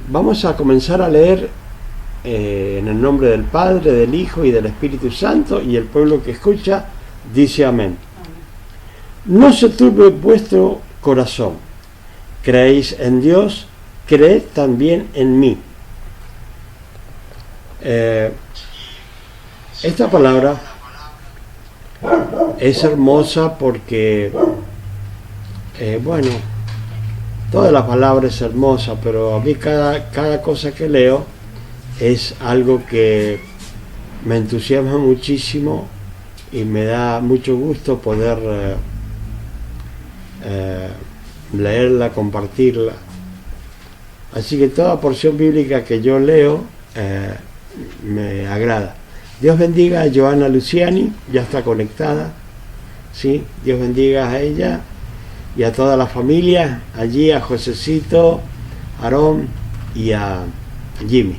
Vamos a comenzar a leer en el nombre del Padre, del Hijo y del Espíritu Santo, y el pueblo que escucha dice amén. No se turbe vuestro corazón. Creéis en Dios, creed también en mí. Esta palabra es hermosa porque, toda la palabra es hermosa, pero a mí cada cosa que leo es algo que me entusiasma muchísimo y me da mucho gusto poder leerla, compartirla. Así que toda porción bíblica que yo leo me agrada. Dios bendiga a Joana Luciani, ya está conectada, ¿sí? Dios bendiga a ella y a toda la familia, allí a Josecito, Aarón y a Jimmy.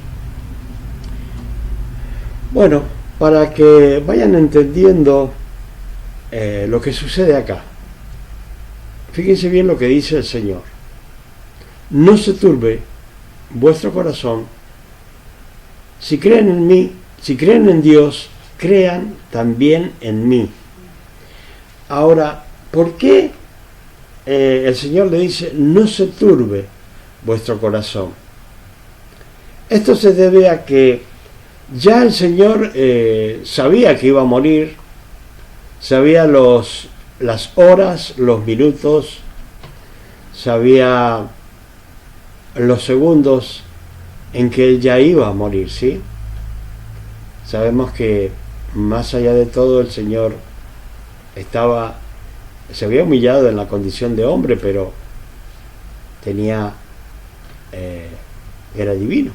Bueno, para que vayan entendiendo lo que sucede acá, fíjense bien lo que dice el Señor. No se turbe vuestro corazón. Si creen en mí, si creen en Dios, crean también en mí. Ahora, ¿por qué el Señor le dice no se turbe vuestro corazón? Esto se debe a que ya el Señor sabía que iba a morir, sabía las horas, los minutos, sabía los segundos en que él ya iba a morir, ¿sí? Sabemos que más allá de todo el Señor se había humillado en la condición de hombre, pero era divino,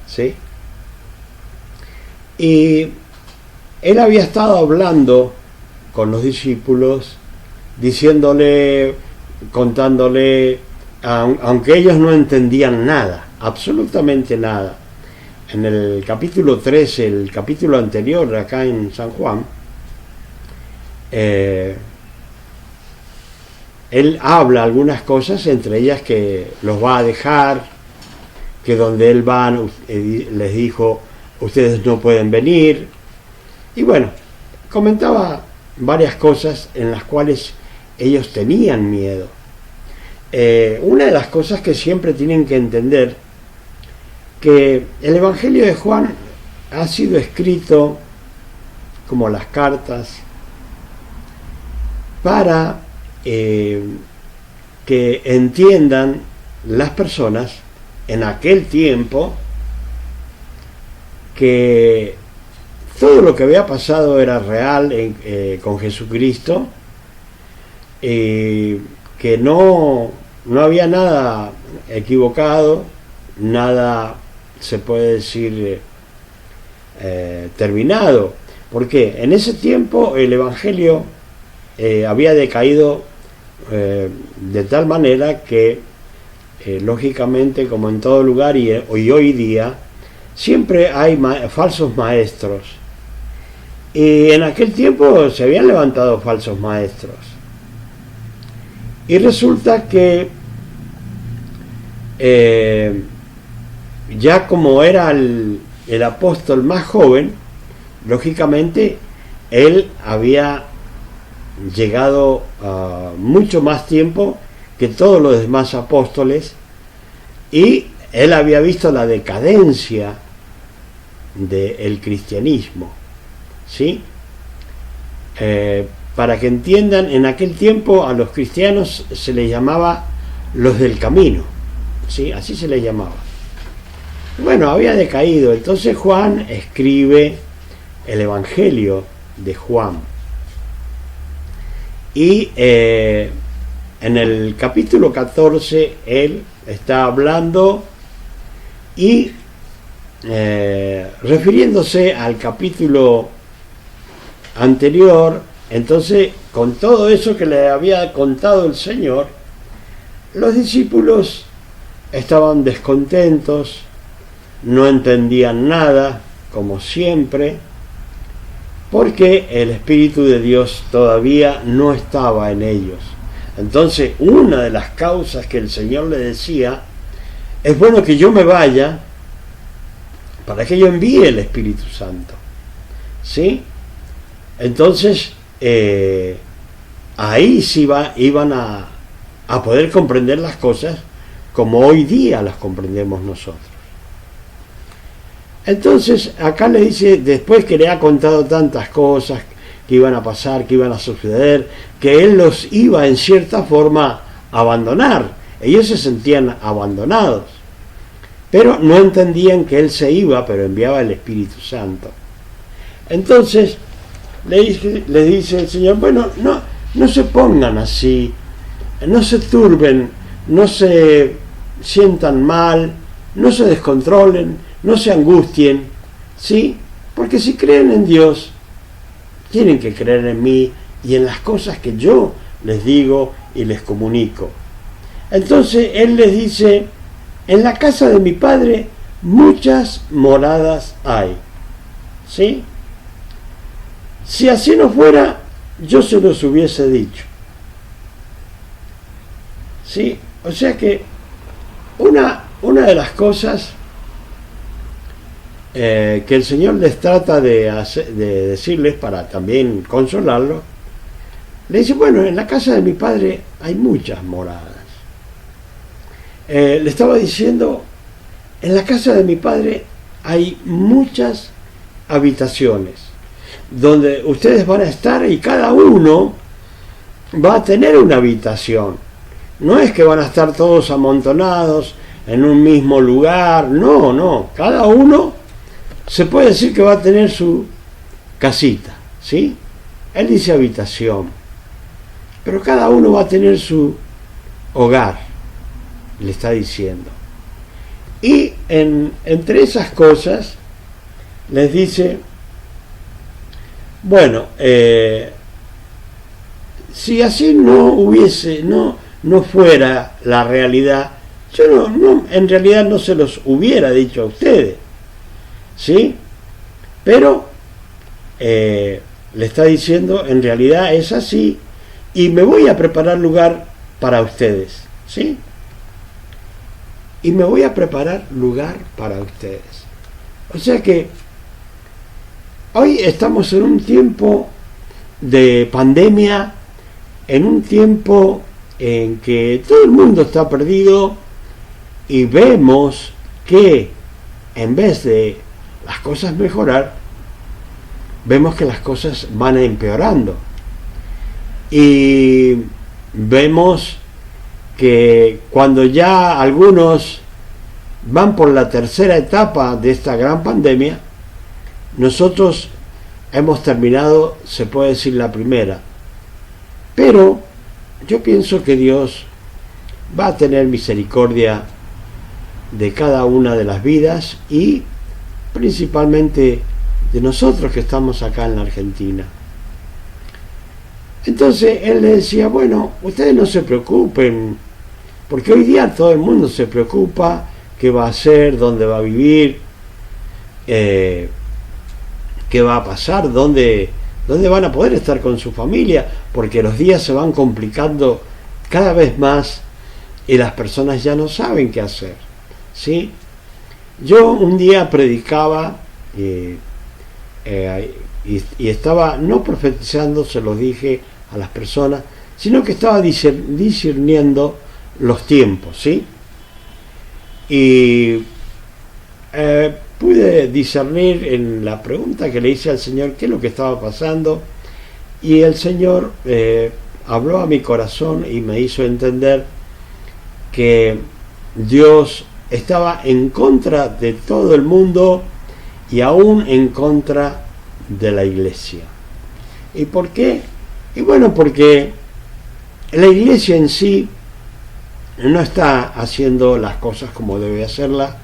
¿sí? Y él había estado hablando con los discípulos, diciéndole, contándole, aunque ellos no entendían nada, absolutamente nada. En el capítulo 13, el capítulo anterior, acá en San Juan, él habla algunas cosas, entre ellas que los va a dejar, que donde él va, les dijo, ustedes no pueden venir. Y bueno, comentaba varias cosas en las cuales ellos tenían miedo. Una de las cosas que siempre tienen que entender, que el Evangelio de Juan ha sido escrito como las cartas para que entiendan las personas en aquel tiempo que todo lo que había pasado era real con Jesucristo, que no había nada equivocado, nada se puede decir terminado, porque en ese tiempo el Evangelio había decaído de tal manera que lógicamente, como en todo lugar y hoy día, siempre hay falsos maestros, y en aquel tiempo se habían levantado falsos maestros, y resulta que ya como era el apóstol más joven, lógicamente él había llegado a mucho más tiempo que todos los demás apóstoles, y él había visto la decadencia del cristianismo, ¿sí? Para que entiendan, en aquel tiempo a los cristianos se les llamaba los del camino, ¿sí? Así se les llamaba. Bueno, había decaído. Entonces Juan escribe el Evangelio de Juan, y en el capítulo 14 él está hablando y refiriéndose al capítulo anterior. Entonces, con todo eso que le había contado el Señor, los discípulos estaban descontentos, no entendían nada, como siempre, porque el Espíritu de Dios todavía no estaba en ellos. Entonces, una de las causas que el Señor le decía es bueno que yo me vaya para que yo envíe el Espíritu Santo. ¿Sí? Entonces, ahí sí iban a poder comprender las cosas como hoy día las comprendemos nosotros. Entonces, acá le dice, después que le ha contado tantas cosas que iban a pasar, que iban a suceder, que él los iba en cierta forma a abandonar. Ellos se sentían abandonados, pero no entendían que él se iba, pero enviaba el Espíritu Santo. Entonces, le dice el Señor, bueno, no se pongan así, no se turben, no se sientan mal, no se descontrolen, no se angustien, ¿sí? Porque si creen en Dios, tienen que creer en mí y en las cosas que yo les digo y les comunico. Entonces Él les dice, en la casa de mi Padre muchas moradas hay, ¿sí? Si así no fuera, yo se los hubiese dicho. ¿Sí? O sea que una de las cosas que el Señor les trata de decirles para también consolarlos, le dice, bueno, en la casa de mi Padre hay muchas moradas. Le estaba diciendo, en la casa de mi Padre hay muchas habitaciones donde ustedes van a estar y cada uno va a tener una habitación. No es que van a estar todos amontonados en un mismo lugar, no, cada uno se puede decir que va a tener su casita, ¿sí? Él dice habitación, pero cada uno va a tener su hogar, le está diciendo. Y entre esas cosas les dice, bueno, si así no fuera la realidad, yo en realidad no se los hubiera dicho a ustedes, ¿sí? Pero le está diciendo, en realidad es así, y me voy a preparar lugar para ustedes, ¿sí? Y me voy a preparar lugar para ustedes. O sea que hoy estamos en un tiempo de pandemia, en un tiempo en que todo el mundo está perdido y vemos que en vez de las cosas mejorar, vemos que las cosas van empeorando. Y vemos que cuando ya algunos van por la tercera etapa de esta gran pandemia, nosotros hemos terminado, se puede decir, la primera. Pero yo pienso que Dios va a tener misericordia de cada una de las vidas y principalmente de nosotros que estamos acá en la Argentina. Entonces él le decía, bueno, ustedes no se preocupen, porque hoy día todo el mundo se preocupa qué va a hacer, dónde va a vivir, qué va a pasar, dónde van a poder estar con su familia, porque los días se van complicando cada vez más y las personas ya no saben qué hacer, ¿sí? Yo un día predicaba y estaba no profetizando, se los dije a las personas, sino que estaba discerniendo los tiempos, ¿sí? Y pude discernir en la pregunta que le hice al Señor qué es lo que estaba pasando, y el Señor habló a mi corazón y me hizo entender que Dios estaba en contra de todo el mundo y aún en contra de la iglesia. ¿Y por qué? Y bueno, porque la iglesia en sí no está haciendo las cosas como debe hacerlas,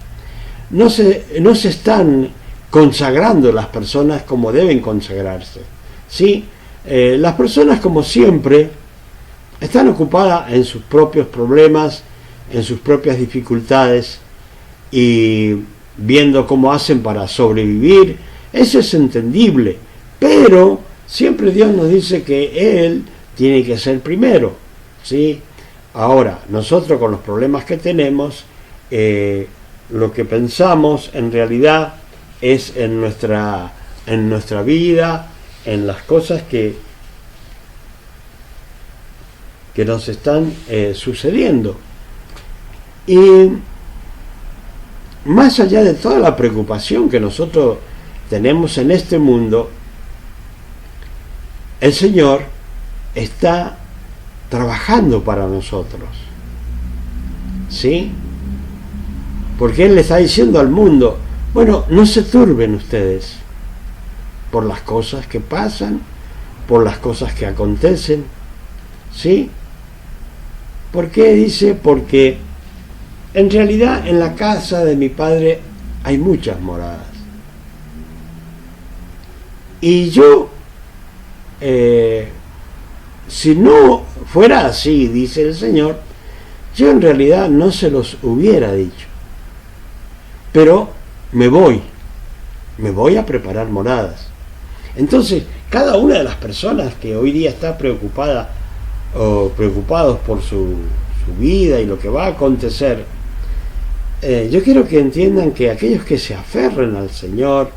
no se están consagrando las personas como deben consagrarse, ¿sí? Las personas, como siempre, están ocupadas en sus propios problemas, en sus propias dificultades y viendo cómo hacen para sobrevivir. Eso es entendible, pero siempre Dios nos dice que Él tiene que ser primero, ¿sí? Ahora, nosotros con los problemas que tenemos, lo que pensamos en realidad es en nuestra vida, en las cosas que nos están sucediendo. Y más allá de toda la preocupación que nosotros tenemos en este mundo, el Señor está trabajando para nosotros, ¿sí? Porque Él le está diciendo al mundo, bueno, no se turben ustedes por las cosas que pasan, por las cosas que acontecen, ¿sí? ¿Por qué? Dice, porque en realidad en la casa de mi Padre hay muchas moradas. Y yo, si no fuera así, dice el Señor, yo en realidad no se los hubiera dicho. Pero me voy a preparar moradas. Entonces, cada una de las personas que hoy día está preocupada o preocupados por su vida y lo que va a acontecer, yo quiero que entiendan que aquellos que se aferren al Señor,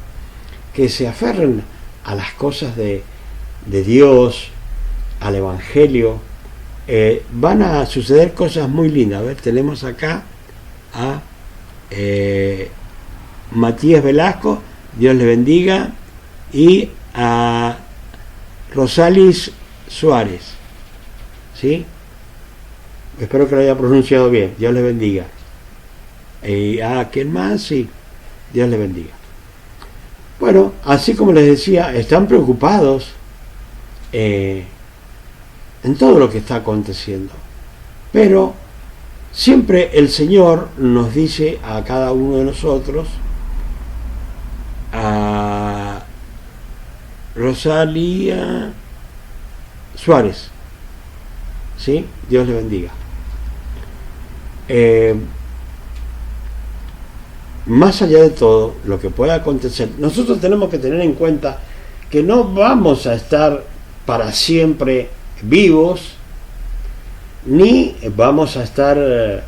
que se aferren a las cosas de Dios, al Evangelio, van a suceder cosas muy lindas. A ver, tenemos acá a Matías Velasco, Dios le bendiga, y a Rosalis Suárez, ¿sí? Espero que lo haya pronunciado bien, Dios le bendiga. Y a ¿quién más? Sí, Dios le bendiga. Bueno, así como les decía, están preocupados en todo lo que está aconteciendo, pero siempre el Señor nos dice a cada uno de nosotros, a Rosalía Suárez, ¿sí? Dios le bendiga. Más allá de todo lo que pueda acontecer, nosotros tenemos que tener en cuenta que no vamos a estar para siempre vivos, ni vamos a estar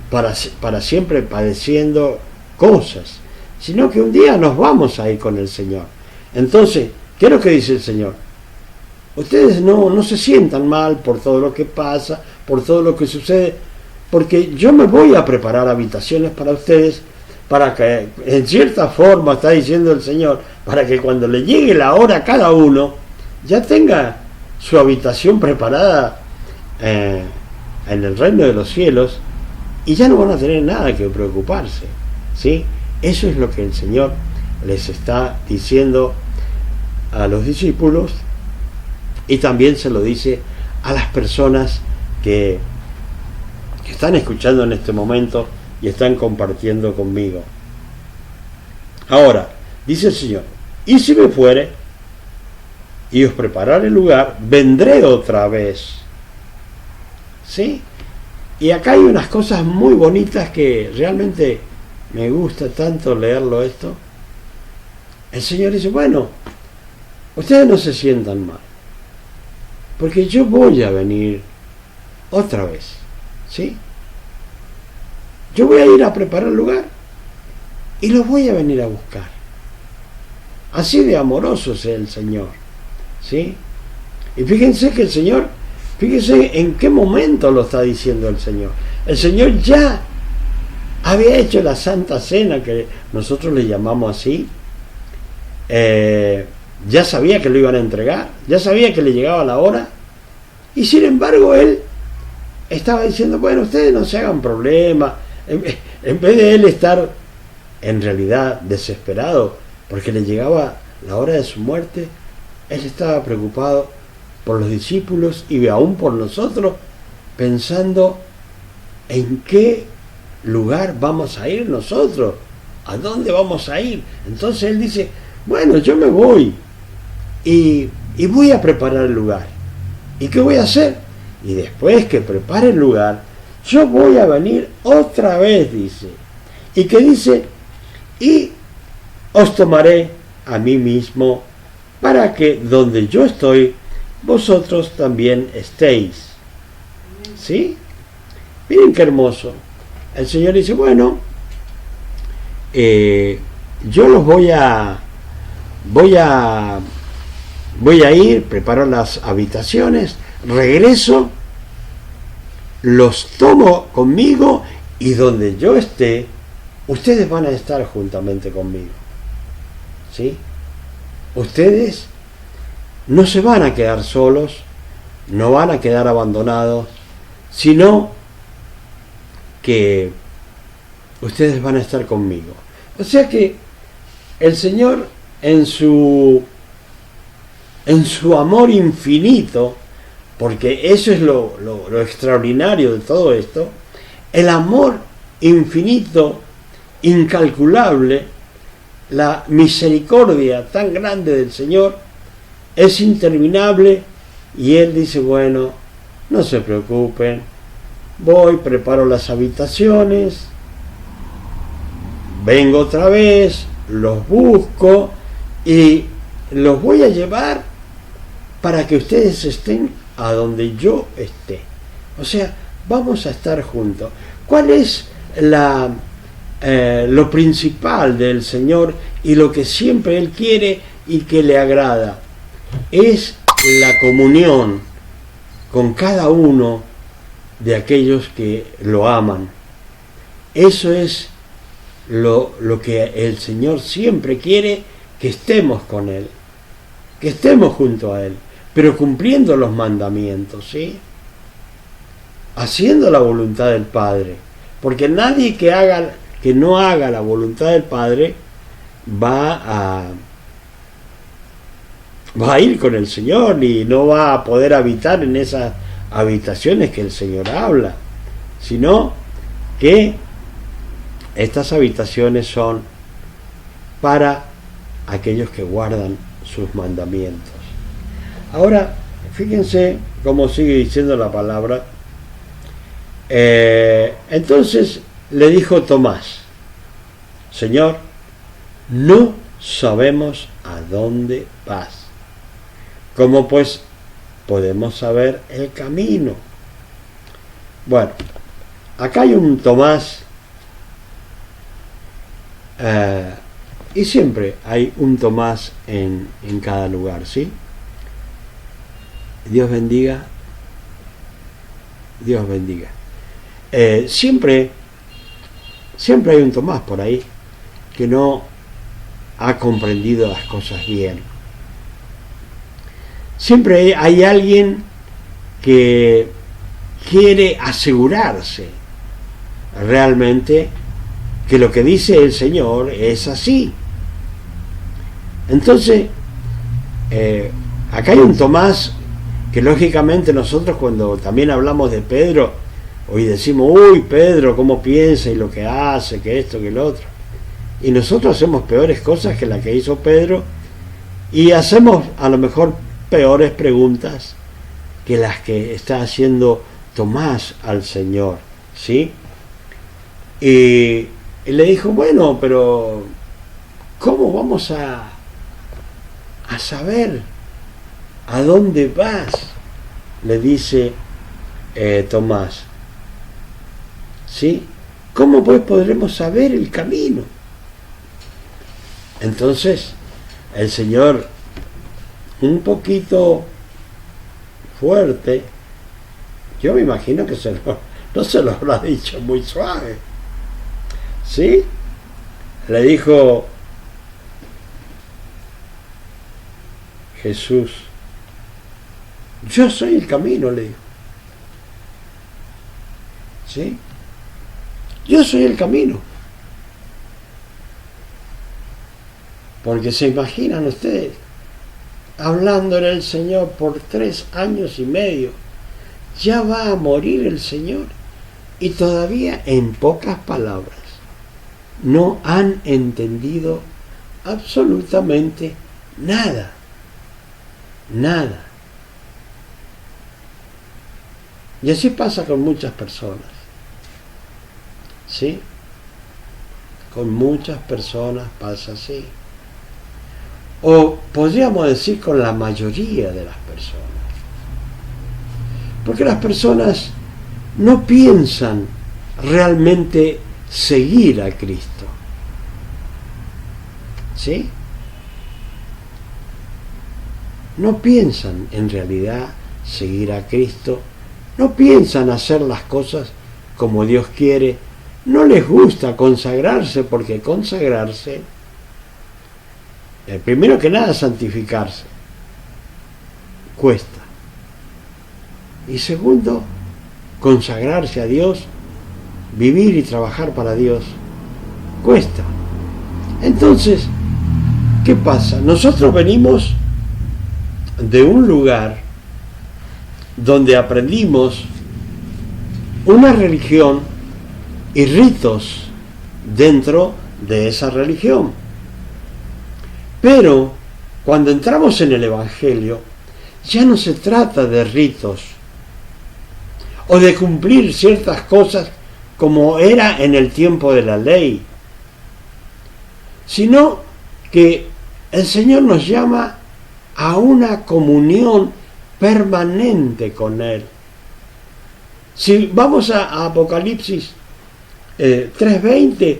para siempre padeciendo cosas, sino que un día nos vamos a ir con el Señor. Entonces, ¿qué es lo que dice el Señor? Ustedes no se sientan mal por todo lo que pasa, por todo lo que sucede, porque yo me voy a preparar habitaciones para ustedes, para que, en cierta forma, está diciendo el Señor, para que cuando le llegue la hora a cada uno, ya tenga su habitación preparada en el reino de los cielos, y ya no van a tener nada que preocuparse, ¿sí? Eso es lo que el Señor les está diciendo a los discípulos, y también se lo dice a las personas que están escuchando en este momento y están compartiendo conmigo. Ahora, dice el Señor, y si me fuere y os prepararé el lugar, vendré otra vez. ¿Sí? Y acá hay unas cosas muy bonitas que realmente me gusta tanto leerlo esto. El Señor dice, bueno, ustedes no se sientan mal, porque yo voy a venir otra vez. ¿Sí? Yo voy a ir a preparar el lugar y los voy a venir a buscar. Así de amoroso es el Señor, ¿sí? Y fíjense que el Señor, fíjense en qué momento lo está diciendo el Señor. El Señor ya había hecho la Santa Cena, que nosotros le llamamos así. Ya sabía que lo iban a entregar, ya sabía que le llegaba la hora, y sin embargo Él estaba diciendo, bueno, ustedes no se hagan problema. En vez de Él estar en realidad desesperado porque le llegaba la hora de su muerte, Él estaba preocupado por los discípulos y aún por nosotros, pensando en qué lugar vamos a ir nosotros, a dónde vamos a ir. Entonces Él dice, bueno, yo me voy y voy a preparar el lugar. ¿Y qué voy a hacer? Y después que prepare el lugar, yo voy a venir otra vez, dice. Y que dice, y os tomaré a mí mismo, para que donde yo estoy, vosotros también estéis. ¿Sí? Miren qué hermoso. el Señor dice, bueno, yo los voy a ir, preparo las habitaciones, regreso, los tomo conmigo y donde yo esté, ustedes van a estar juntamente conmigo. ¿Sí? Ustedes no se van a quedar solos, no van a quedar abandonados, sino que ustedes van a estar conmigo. O sea que el Señor en su amor infinito, porque eso es lo extraordinario de todo esto, el amor infinito, incalculable, la misericordia tan grande del Señor es interminable, y Él dice, bueno, no se preocupen, voy, preparo las habitaciones, vengo otra vez, los busco y los voy a llevar para que ustedes estén a donde yo esté. O sea, vamos a estar juntos. ¿Cuál es lo principal del Señor y lo que siempre Él quiere y que le agrada? Es la comunión con cada uno de aquellos que lo aman. Eso es lo que el Señor siempre quiere, que estemos con Él, que estemos junto a Él, pero cumpliendo los mandamientos, ¿sí? Haciendo la voluntad del Padre, porque nadie que no haga la voluntad del Padre va a ir con el Señor y no va a poder habitar en esas habitaciones que el Señor habla, sino que estas habitaciones son para aquellos que guardan sus mandamientos. Ahora, fíjense cómo sigue diciendo la palabra. Entonces le dijo Tomás, Señor, no sabemos a dónde vas. ¿Cómo pues podemos saber el camino? Bueno, acá hay un Tomás, y siempre hay un Tomás en cada lugar, ¿sí? Dios bendiga. Dios bendiga. Siempre hay un Tomás por ahí que no ha comprendido las cosas bien. Siempre hay alguien que quiere asegurarse realmente que lo que dice el Señor es así. Entonces, acá hay un Tomás que lógicamente nosotros cuando también hablamos de Pedro, hoy decimos, uy, Pedro, cómo piensa y lo que hace, que esto, que lo otro. Y nosotros hacemos peores cosas que las que hizo Pedro y hacemos a lo mejor peores preguntas que las que está haciendo Tomás al Señor, ¿sí? Y le dijo, bueno, pero ¿cómo vamos a saber a dónde vas? Le dice Tomás, ¿sí? ¿Cómo pues podremos saber el camino? Entonces el Señor, un poquito fuerte, yo me imagino que no se lo habrá dicho muy suave, ¿sí? Le dijo Jesús, yo soy el camino, le dijo, ¿sí? Yo soy el camino. Porque se imaginan ustedes, hablándole al Señor por 3 años y medio, ya va a morir el Señor y todavía en pocas palabras no han entendido absolutamente nada, nada. Y así pasa con muchas personas, ¿sí? Con muchas personas pasa así. O podríamos decir con la mayoría de las personas. Porque las personas no piensan realmente seguir a Cristo. ¿Sí? No piensan en realidad seguir a Cristo, no piensan hacer las cosas como Dios quiere, no les gusta consagrarse, porque consagrarse, primero que nada, santificarse, cuesta. Y segundo, consagrarse a Dios, vivir y trabajar para Dios, cuesta. Entonces, ¿qué pasa? Nosotros venimos de un lugar donde aprendimos una religión y ritos dentro de esa religión. Pero cuando entramos en el Evangelio, ya no se trata de ritos o de cumplir ciertas cosas como era en el tiempo de la ley, sino que el Señor nos llama a una comunión permanente con Él. Si vamos a Apocalipsis 3:20,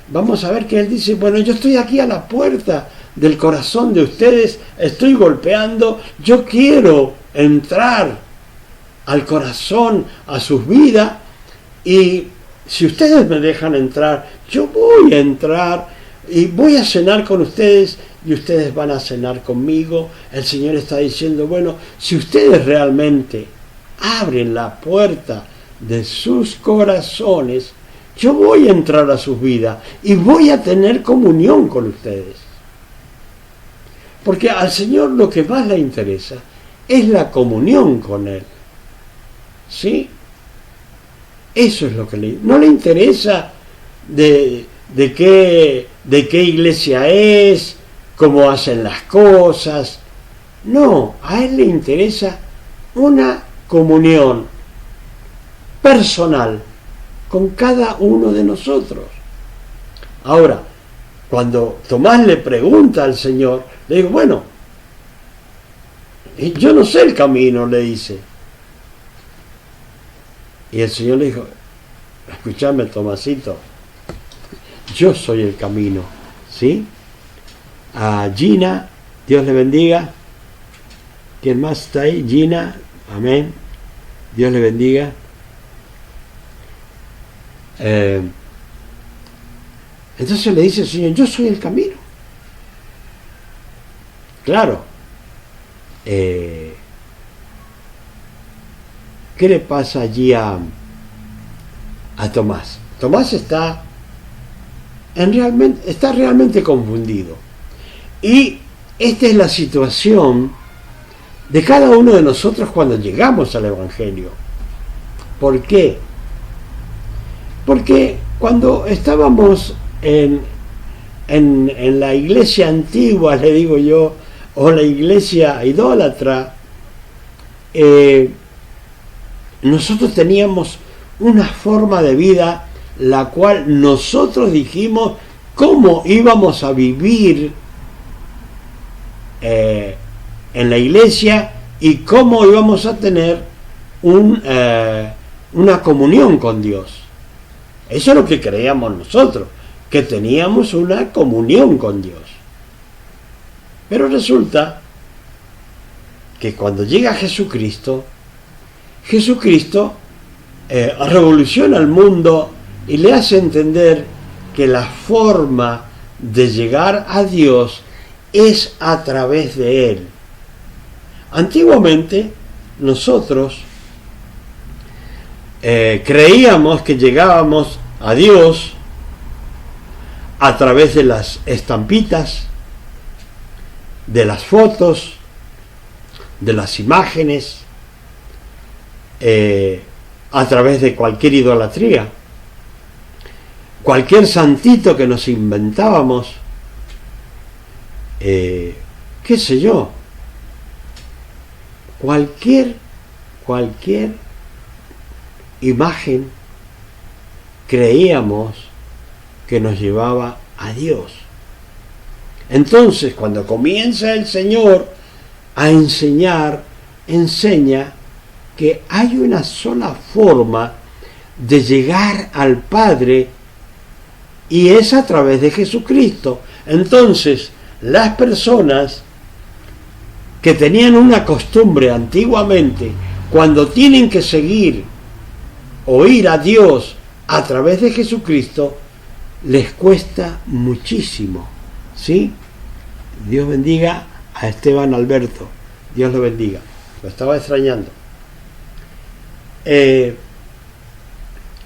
vamos a ver que Él dice, bueno, yo estoy aquí a la puerta del corazón de ustedes, estoy golpeando, yo quiero entrar al corazón, a sus vidas, y si ustedes me dejan entrar, yo voy a entrar y voy a cenar con ustedes y ustedes van a cenar conmigo. El Señor está diciendo, bueno, si ustedes realmente abren la puerta de sus corazones, yo voy a entrar a sus vidas y voy a tener comunión con ustedes. Porque al Señor lo que más le interesa es la comunión con Él. ¿Sí? Eso es lo que no le interesa de qué iglesia es, cómo hacen las cosas. No, a Él le interesa una comunión personal con cada uno de nosotros. Ahora, cuando Tomás le pregunta al Señor, le digo, bueno, yo no sé el camino, le dice. Y el Señor le dijo, escúchame, Tomasito, yo soy el camino, ¿sí? A Gina, Dios le bendiga. ¿Quién más está ahí? Gina, amén. Dios le bendiga. Entonces le dice el Señor, yo soy el camino. Claro. ¿Qué le pasa allí a Tomás? Tomás está realmente confundido. Y esta es la situación de cada uno de nosotros cuando llegamos al Evangelio. ¿Por qué? Porque cuando estábamos en la iglesia antigua, le digo yo, o la iglesia idólatra, nosotros teníamos una forma de vida la cual nosotros dijimos cómo íbamos a vivir en la iglesia y cómo íbamos a tener una comunión con Dios. Eso es lo que creíamos nosotros, que teníamos una comunión con Dios. Pero resulta que cuando llega Jesucristo revoluciona el mundo y le hace entender que la forma de llegar a Dios es a través de Él. Antiguamente nosotros creíamos que llegábamos a Dios a través de las estampitas, de las fotos, de las imágenes, a través de cualquier idolatría, cualquier santito que nos inventábamos, qué sé yo, cualquier imagen creíamos que nos llevaba a Dios. Entonces, cuando comienza el Señor a enseñar, enseña que hay una sola forma de llegar al Padre, y es a través de Jesucristo. Entonces, las personas que tenían una costumbre antiguamente, cuando tienen que seguir o ir a Dios a través de Jesucristo, les cuesta muchísimo, ¿sí? Dios bendiga a Esteban Alberto, Dios lo bendiga, lo estaba extrañando.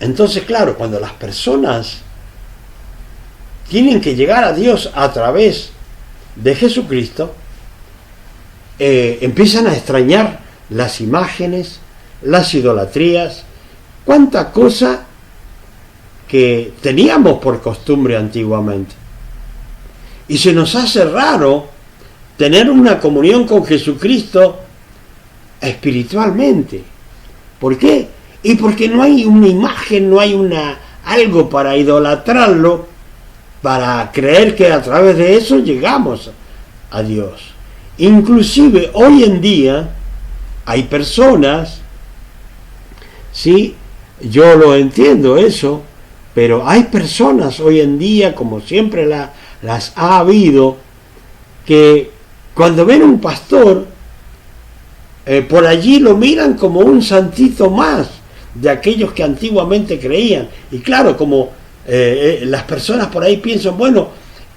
Entonces, claro, cuando las personas tienen que llegar a Dios a través de Jesucristo, empiezan a extrañar las imágenes, las idolatrías, cuánta cosa que teníamos por costumbre antiguamente. Y se nos hace raro tener una comunión con Jesucristo espiritualmente. ¿Por qué? Y porque no hay una imagen, no hay algo para idolatrarlo, para creer que a través de eso llegamos a Dios. Inclusive hoy en día hay personas, sí, yo lo entiendo eso, pero hay personas hoy en día, como siempre las ha habido, que cuando ven un pastor, por allí lo miran como un santito más de aquellos que antiguamente creían. Y claro, como las personas por ahí piensan, bueno,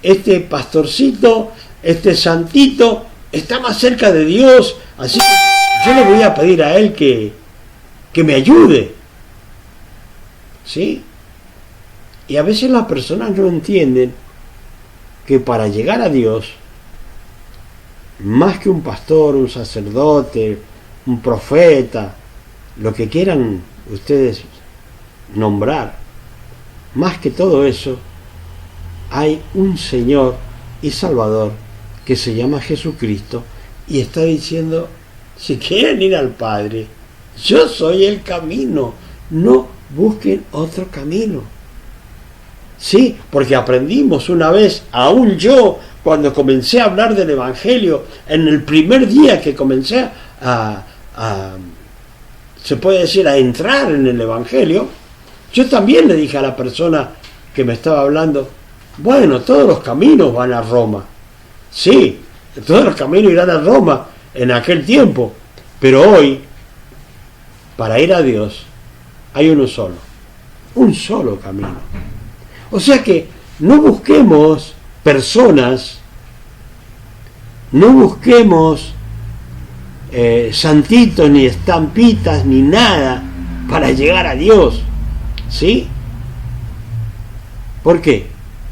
este pastorcito, este santito, está más cerca de Dios, así que yo le voy a pedir a él que me ayude. ¿Sí? Y a veces las personas no entienden que para llegar a Dios, más que un pastor, un sacerdote, un profeta, lo que quieran ustedes nombrar, más que todo eso, hay un Señor y Salvador que se llama Jesucristo, y está diciendo, si quieren ir al Padre, yo soy el camino, no busquen otro camino. Sí, porque aprendimos una vez, aún yo, cuando comencé a hablar del Evangelio, en el primer día que comencé se puede decir, a entrar en el Evangelio, yo también le dije a la persona que me estaba hablando, bueno, todos los caminos van a Roma. Sí, todos los caminos irán a Roma en aquel tiempo, pero hoy, para ir a Dios, hay uno solo, un solo camino. O sea que no busquemos personas, no busquemos santitos, ni estampitas, ni nada para llegar a Dios, ¿sí? ¿Por qué?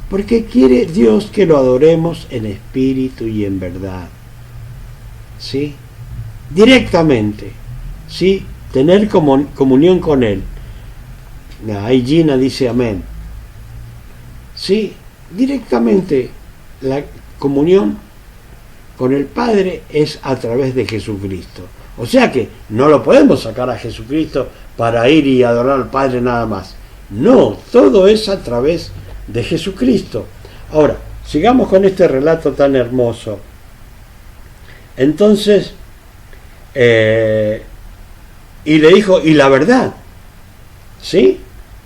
Porque quiere Dios que lo adoremos en espíritu y en verdad, ¿sí? Directamente, ¿sí? Tener comunión con Él. Ahí Gina dice amén. Sí, directamente la comunión con el Padre es a través de Jesucristo. O sea que no lo podemos sacar a Jesucristo para ir y adorar al Padre nada más. No, todo es a través de Jesucristo. Ahora, sigamos con este relato tan hermoso. Entonces, y le dijo, y la verdad, ¿sí?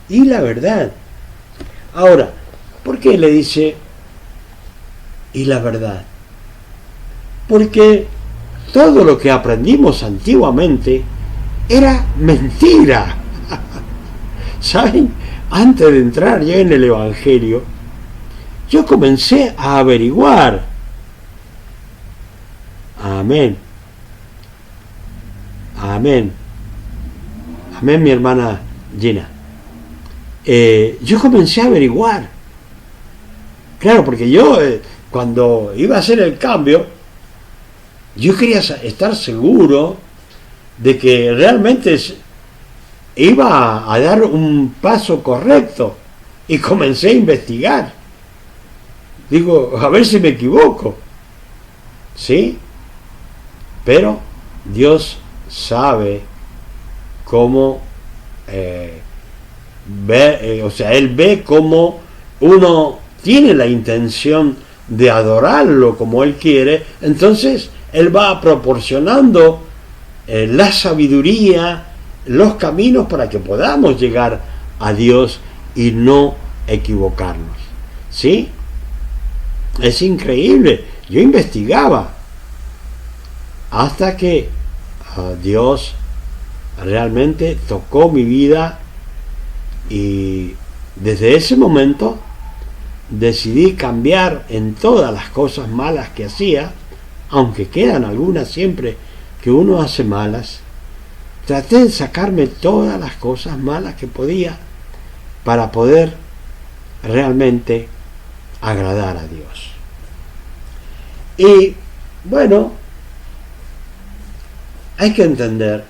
Y la verdad. Ahora, ¿por qué le dice, y la verdad? Porque todo lo que aprendimos antiguamente era mentira. ¿Saben? Antes de entrar ya en el Evangelio, yo comencé a averiguar. Amén. Amén. Amén, mi hermana Gina. Yo comencé a averiguar. Claro, porque yo, cuando iba a hacer el cambio, yo quería estar seguro de que realmente iba a dar un paso correcto, y comencé a investigar. Digo, a ver si me equivoco. ¿Sí? Pero Dios sabe cómo o sea, Él ve cómo uno tiene la intención de adorarlo como Él quiere, entonces Él va proporcionando la sabiduría los caminos para que podamos llegar a Dios y no equivocarnos. ¿Sí? Es increíble. Yo investigaba hasta que Dios realmente tocó mi vida y desde ese momento decidí cambiar en todas las cosas malas que hacía, aunque quedan algunas siempre que uno hace malas. Traté de sacarme todas las cosas malas que podía para poder realmente agradar a Dios. Y bueno, hay que entender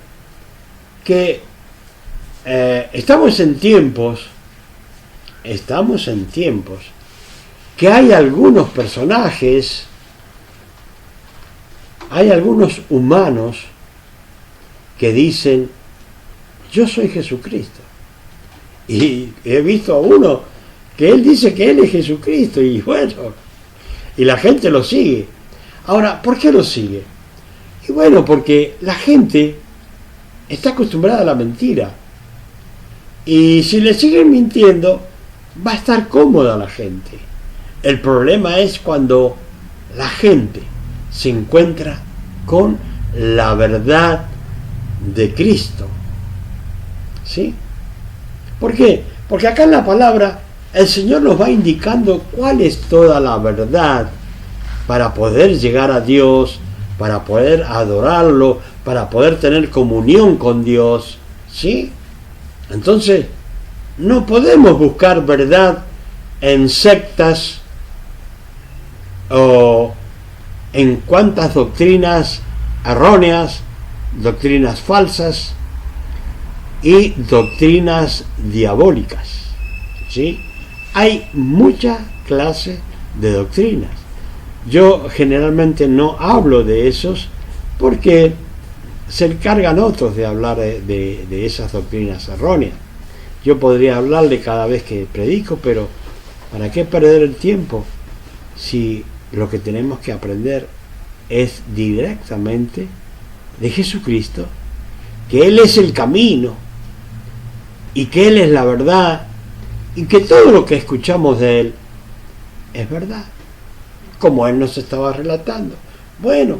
que estamos en tiempos que hay algunos personajes, hay algunos humanos que dicen, yo soy Jesucristo. Y he visto a uno que él dice que él es Jesucristo, y bueno, y la gente lo sigue. Ahora, ¿por qué lo sigue? Y bueno, porque la gente está acostumbrada a la mentira. Y si le siguen mintiendo, va a estar cómoda la gente. El problema es cuando la gente se encuentra con la verdad de Cristo. ¿Sí? ¿Por qué? Porque acá en la palabra el Señor nos va indicando cuál es toda la verdad para poder llegar a Dios, para poder adorarlo, para poder tener comunión con Dios. ¿Sí? Entonces, no podemos buscar verdad en sectas o en cuantas doctrinas erróneas, doctrinas falsas y doctrinas diabólicas. ¿Sí? Hay mucha clase de doctrinas. Yo generalmente no hablo de esos porque se encargan otros de hablar de esas doctrinas erróneas. Yo podría hablarle cada vez que predico, pero ¿para qué perder el tiempo si lo que tenemos que aprender es directamente de Jesucristo, que Él es el camino y que Él es la verdad y que todo lo que escuchamos de Él es verdad, como Él nos estaba relatando? Bueno,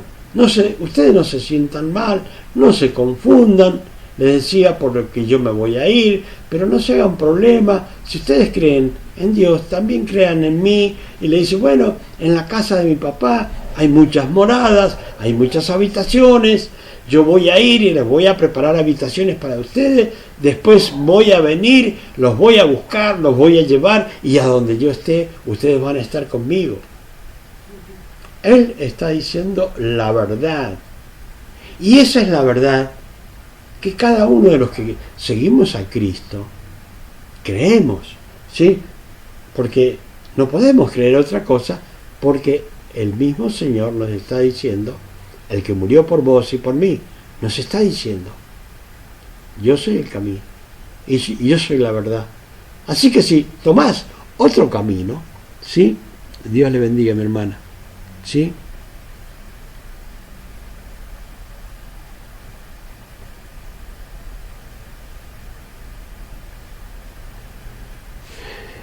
ustedes no se sientan mal, no se confundan, les decía, por lo que yo me voy a ir, pero no se hagan problema. Si ustedes creen en Dios, también crean en mí. Y le dice, bueno, en la casa de mi papá hay muchas moradas, hay muchas habitaciones, yo voy a ir y les voy a preparar habitaciones para ustedes, después voy a venir, los voy a buscar, los voy a llevar, y a donde yo esté, ustedes van a estar conmigo. Él está diciendo la verdad. Y esa es la verdad que cada uno de los que seguimos a Cristo creemos, ¿sí? Porque no podemos creer otra cosa, porque el mismo Señor nos está diciendo, el que murió por vos y por mí, nos está diciendo, yo soy el camino y yo soy la verdad. Así que si tomás otro camino, ¿sí? Dios le bendiga, mi hermana, ¿sí?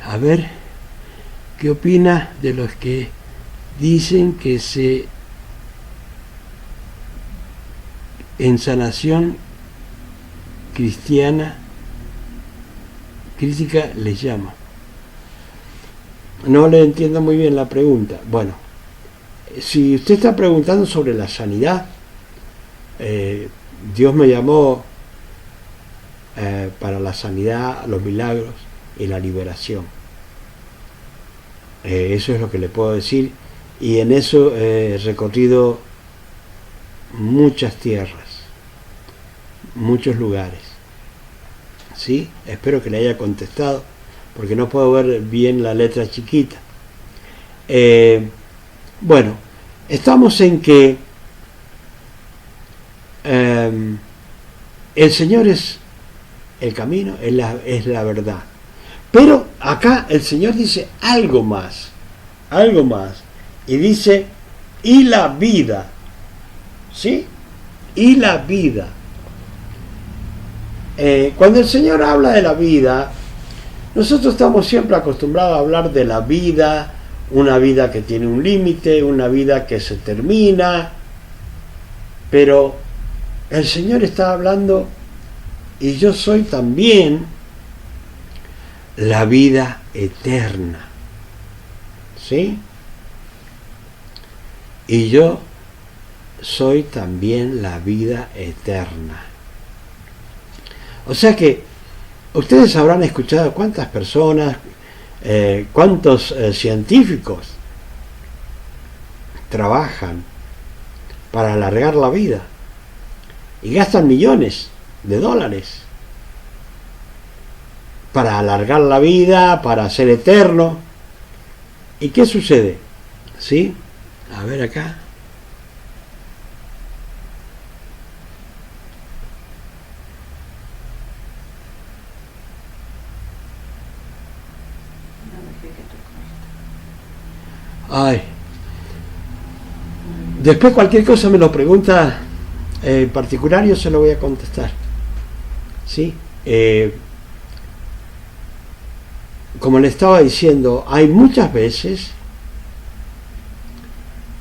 A ver, ¿qué opina de los que dicen que en sanación cristiana crítica les llama? No le entiendo muy bien la pregunta. Bueno, si usted está preguntando sobre la sanidad, Dios me llamó para la sanidad, los milagros y la liberación. Eso es lo que le puedo decir, y en eso he recorrido muchas tierras, muchos lugares. ¿Sí? Espero que le haya contestado, porque no puedo ver bien la letra chiquita. Bueno, estamos en que el Señor es el camino, es la verdad. Pero acá el Señor dice algo más, y dice, y la vida, ¿sí? Y la vida. Cuando el Señor habla de la vida, nosotros estamos siempre acostumbrados a hablar de la vida, una vida que tiene un límite, una vida que se termina, pero el Señor está hablando, y yo soy también la vida eterna, ¿sí? Y yo soy también la vida eterna. O sea que ustedes habrán escuchado cuántas personas, cuántos científicos trabajan para alargar la vida y gastan millones de dólares para alargar la vida, para ser eterno. ¿Y qué sucede? ¿Sí? A ver acá. Ay. Después cualquier cosa me lo pregunta en particular, yo se lo voy a contestar. ¿Sí? Como le estaba diciendo, hay muchas veces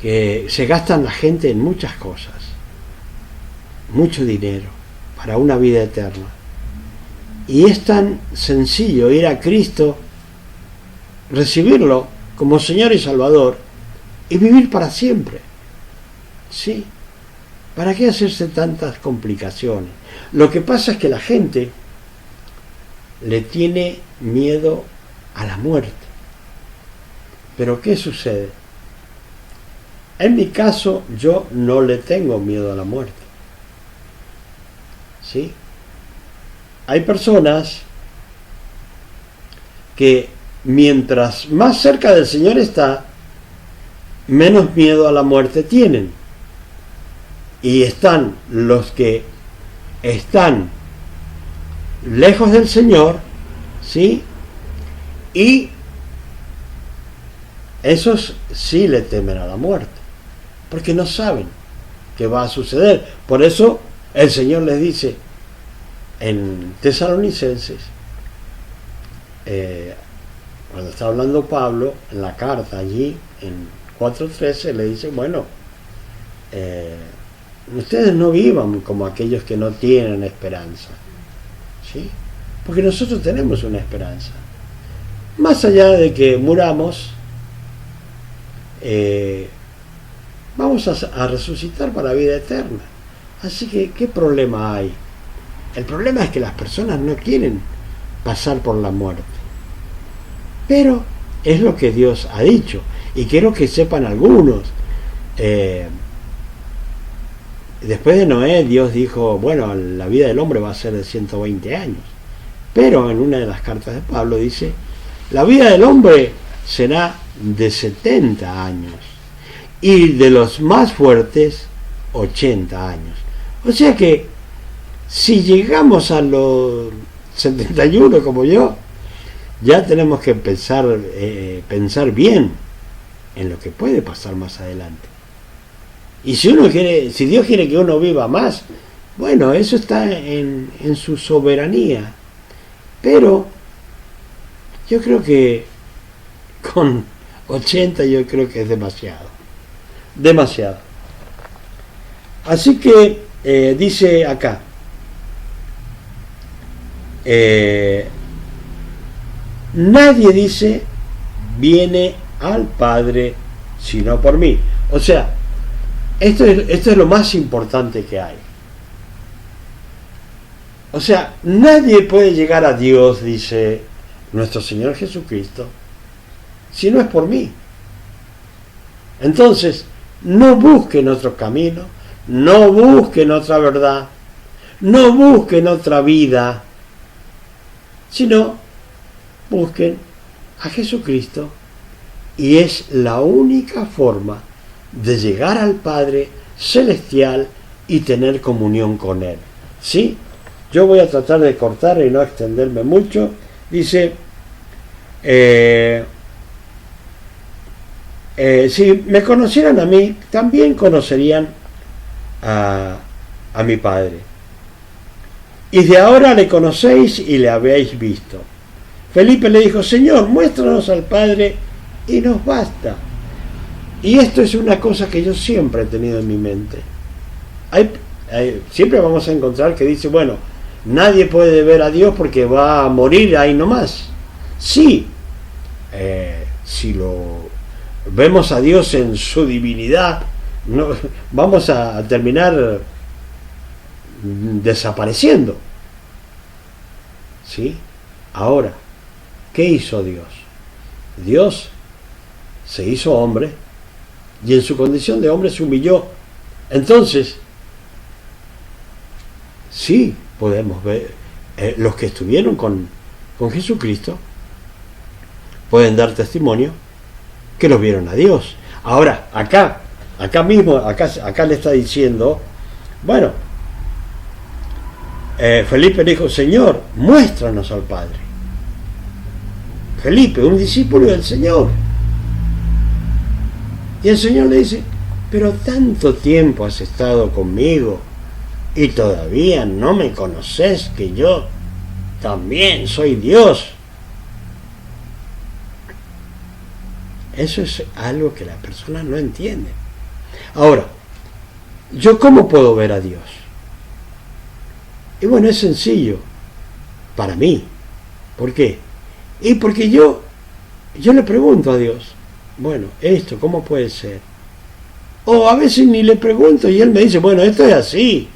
que se gastan la gente en muchas cosas, mucho dinero para una vida eterna. Y es tan sencillo ir a Cristo, recibirlo como Señor y Salvador y vivir para siempre. ¿Sí? ¿Para qué hacerse tantas complicaciones? Lo que pasa es que la gente le tiene miedo a la muerte. Pero ¿qué sucede? En mi caso, yo no le tengo miedo a la muerte. ¿Sí? Hay personas que mientras más cerca del Señor está, menos miedo a la muerte tienen. Y están los que están lejos del Señor, ¿sí? Y esos sí le temen a la muerte, porque no saben qué va a suceder. Por eso el Señor les dice en Tesalonicenses, cuando está hablando Pablo en la carta allí en 4:13, le dice, bueno, ustedes no vivan como aquellos que no tienen esperanza, ¿sí? Porque nosotros tenemos una esperanza. Más allá de que muramos, vamos a resucitar para la vida eterna. Así que, ¿qué problema hay? El problema es que las personas no quieren pasar por la muerte. Pero es lo que Dios ha dicho. Y quiero que sepan algunos. Después de Noé, Dios dijo, bueno, la vida del hombre va a ser de 120 años. Pero en una de las cartas de Pablo dice, la vida del hombre será de 70 años. Y de los más fuertes, 80 años. O sea que, si llegamos a los 71 como yo, ya tenemos que pensar bien en lo que puede pasar más adelante. Y si Dios quiere que uno viva más, bueno, eso está en su soberanía. Pero yo creo que con 80 yo creo que es demasiado. Demasiado. Así que dice acá, nadie dice viene al Padre sino por mí. O sea, esto es lo más importante que hay. O sea, nadie puede llegar a Dios, dice nuestro Señor Jesucristo, si no es por mí. Entonces, no busquen otro camino, no busquen otra verdad, no busquen otra vida, sino busquen a Jesucristo, y es la única forma de llegar al Padre Celestial y tener comunión con Él. ¿Sí? Yo voy a tratar de cortar y no extenderme mucho. Dice, si me conocieran a mí, también conocerían a mi Padre. y de ahora le conocéis y le habéis visto. Felipe le dijo, Señor, muéstranos al Padre y nos basta. Y esto es una cosa que yo siempre he tenido en mi mente. Siempre vamos a encontrar que dice, bueno, nadie puede ver a Dios porque va a morir ahí nomás. Sí, si lo vemos a Dios en su divinidad, no, vamos a terminar desapareciendo. ¿Sí? Ahora, ¿qué hizo Dios? Dios se hizo hombre y en su condición de hombre se humilló. Entonces, sí podemos ver, los que estuvieron con Jesucristo pueden dar testimonio que los vieron a Dios. Ahora, acá mismo, acá le está diciendo, bueno, Felipe le dijo, Señor, muéstranos al Padre. Felipe, un discípulo del Señor. Y el Señor le dice, pero tanto tiempo has estado conmigo y todavía no me conoces, que yo también soy Dios. Eso es algo que las personas no entienden. Ahora, ¿yo cómo puedo ver a Dios? Y bueno, es sencillo para mí. ¿Por qué? Y porque yo le pregunto a Dios, bueno, esto, ¿cómo puede ser? O a veces ni le pregunto y Él me dice, bueno, esto es así.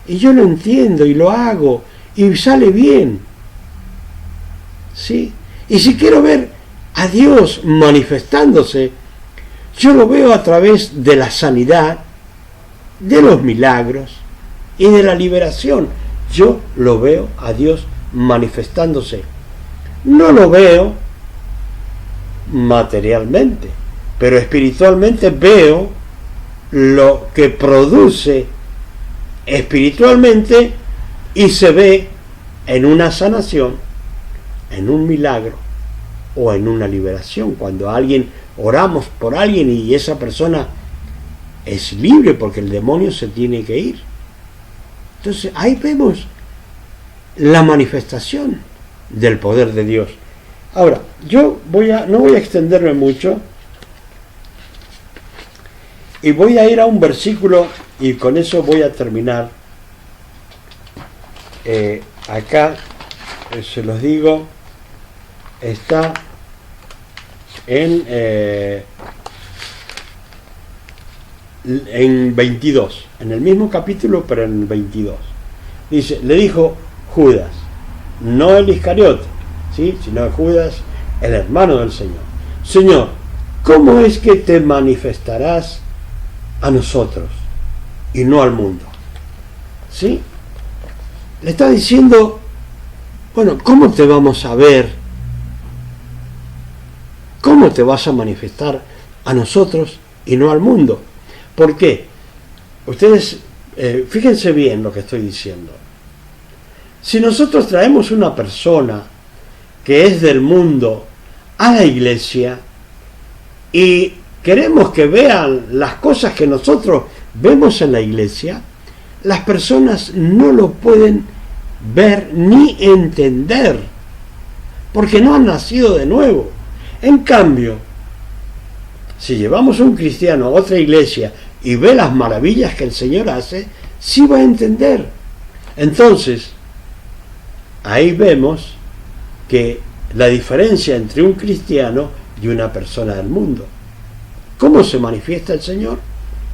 Y yo lo entiendo y lo hago y sale bien. ¿Sí? Y si quiero ver a Dios manifestándose, yo lo veo a través de la sanidad, de los milagros y de la liberación. Yo lo veo a Dios manifestándose. No lo veo materialmente, pero espiritualmente veo lo que produce espiritualmente y se ve en una sanación, en un milagro o en una liberación. Cuando oramos por alguien y esa persona es libre porque el demonio se tiene que ir. Entonces ahí vemos la manifestación del poder de Dios. Ahora, yo no voy a extenderme mucho y voy a ir a un versículo y con eso voy a terminar. Acá, se los digo, está en 22, en el mismo capítulo, pero en el 22. Dice, le dijo Judas, no el Iscariote, ¿sí?, sino Judas, el hermano del Señor, Señor, ¿cómo es que te manifestarás a nosotros y no al mundo? ¿Sí? Le está diciendo, bueno, ¿cómo te vamos a ver? ¿Cómo te vas a manifestar a nosotros y no al mundo? ¿Por qué? Ustedes, fíjense bien lo que estoy diciendo. Si nosotros traemos una persona que es del mundo a la iglesia y queremos que vean las cosas que nosotros vemos en la iglesia, las personas no lo pueden ver ni entender, porque no han nacido de nuevo. En cambio, si llevamos a un cristiano a otra iglesia y ve las maravillas que el Señor hace, sí va a entender. Entonces, ahí vemos que la diferencia entre un cristiano y una persona del mundo. ¿Cómo se manifiesta el Señor?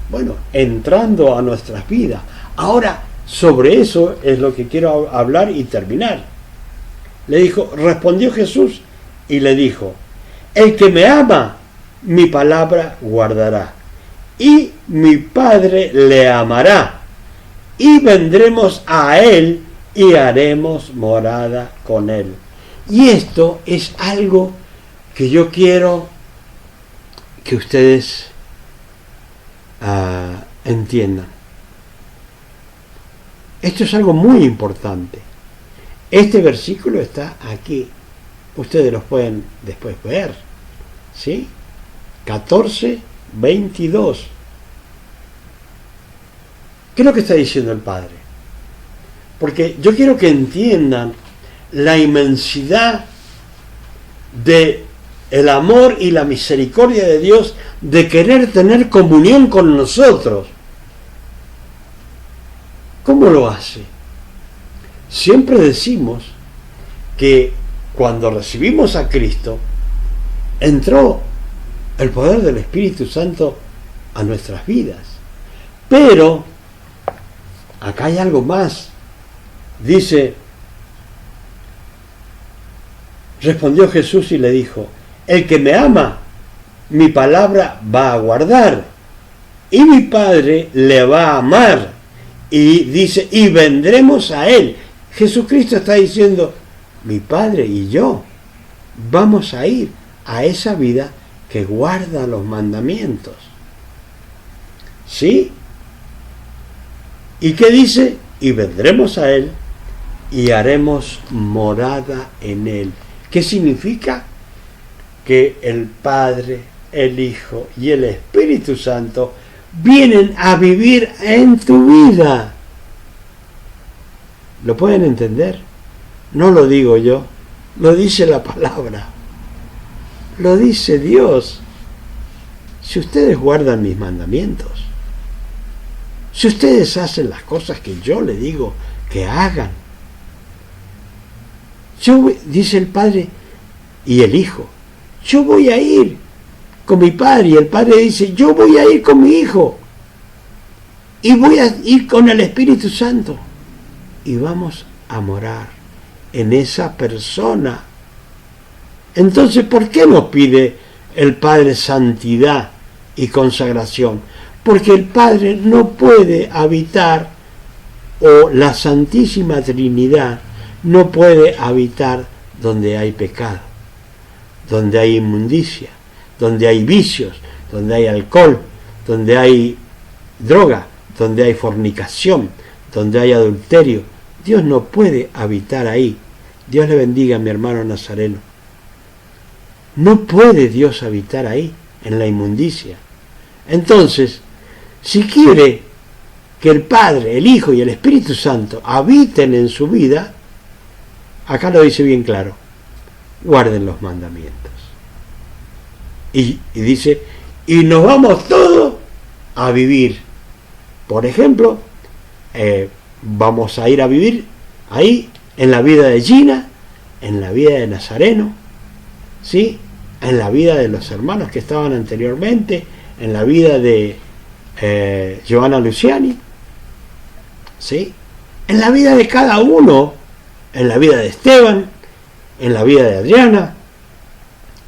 Bueno, entrando a nuestras vidas. Ahora, sobre eso es lo que quiero hablar y terminar. Le dijo, respondió Jesús y le dijo, el que me ama, mi palabra guardará, y mi Padre le amará, y vendremos a él y haremos morada con él. Y esto es algo que yo quiero que ustedes entiendan. Esto es algo muy importante. Este versículo está aquí. Ustedes los pueden después ver. ¿Sí? 14:22. ¿Qué es lo que está diciendo el Padre? porque yo quiero que entiendan la inmensidad de el amor y la misericordia de Dios de querer tener comunión con nosotros. ¿Cómo lo hace? Siempre decimos que cuando recibimos a Cristo, entró el poder del Espíritu Santo a nuestras vidas. Pero acá hay algo más. Dice, respondió Jesús y le dijo, el que me ama, mi palabra va a guardar, y mi Padre le va a amar. Y dice, y vendremos a Él. Jesucristo está diciendo, mi Padre y yo vamos a ir a esa vida que guarda los mandamientos. ¿Sí? ¿Y qué dice? Y vendremos a Él y haremos morada en Él. ¿Qué significa? Que el Padre, el Hijo y el Espíritu Santo vienen a vivir en tu vida. ¿Lo pueden entender? No lo digo yo, lo dice la palabra, lo dice Dios. Si ustedes guardan mis mandamientos, si ustedes hacen las cosas que yo les digo que hagan, dice el Padre y el Hijo, yo voy a ir con mi Padre, y el Padre dice, yo voy a ir con mi Hijo, y voy a ir con el Espíritu Santo, y vamos a morar en esa persona. Entonces, ¿por qué nos pide el Padre santidad y consagración? Porque el Padre no puede habitar, o la Santísima Trinidad no puede habitar donde hay pecado, donde hay inmundicia, donde hay vicios, donde hay alcohol, donde hay droga, donde hay fornicación, donde hay adulterio. Dios no puede habitar ahí. Dios le bendiga a mi hermano Nazareno. No puede Dios habitar ahí, en la inmundicia. Entonces, si quiere que el Padre, el Hijo y el Espíritu Santo habiten en su vida, acá lo dice bien claro, guarden los mandamientos. Y dice, y nos vamos todos a vivir. Por ejemplo, vamos a ir a vivir ahí, en la vida de Gina, en la vida de Nazareno, ¿sí? En la vida de los hermanos que estaban anteriormente, en la vida de Giovanna Luciani, ¿sí? En la vida de cada uno, en la vida de Esteban, en la vida de Adriana,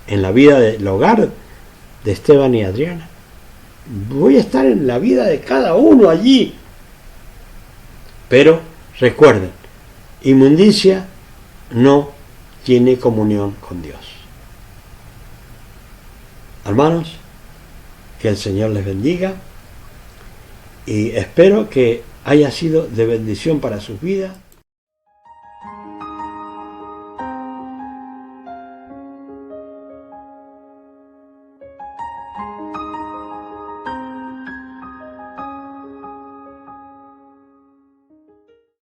en la vida del hogar de Esteban y Adriana. Voy a estar en la vida de cada uno allí. Pero recuerden, inmundicia no tiene comunión con Dios. Hermanos, que el Señor les bendiga y espero que haya sido de bendición para sus vidas.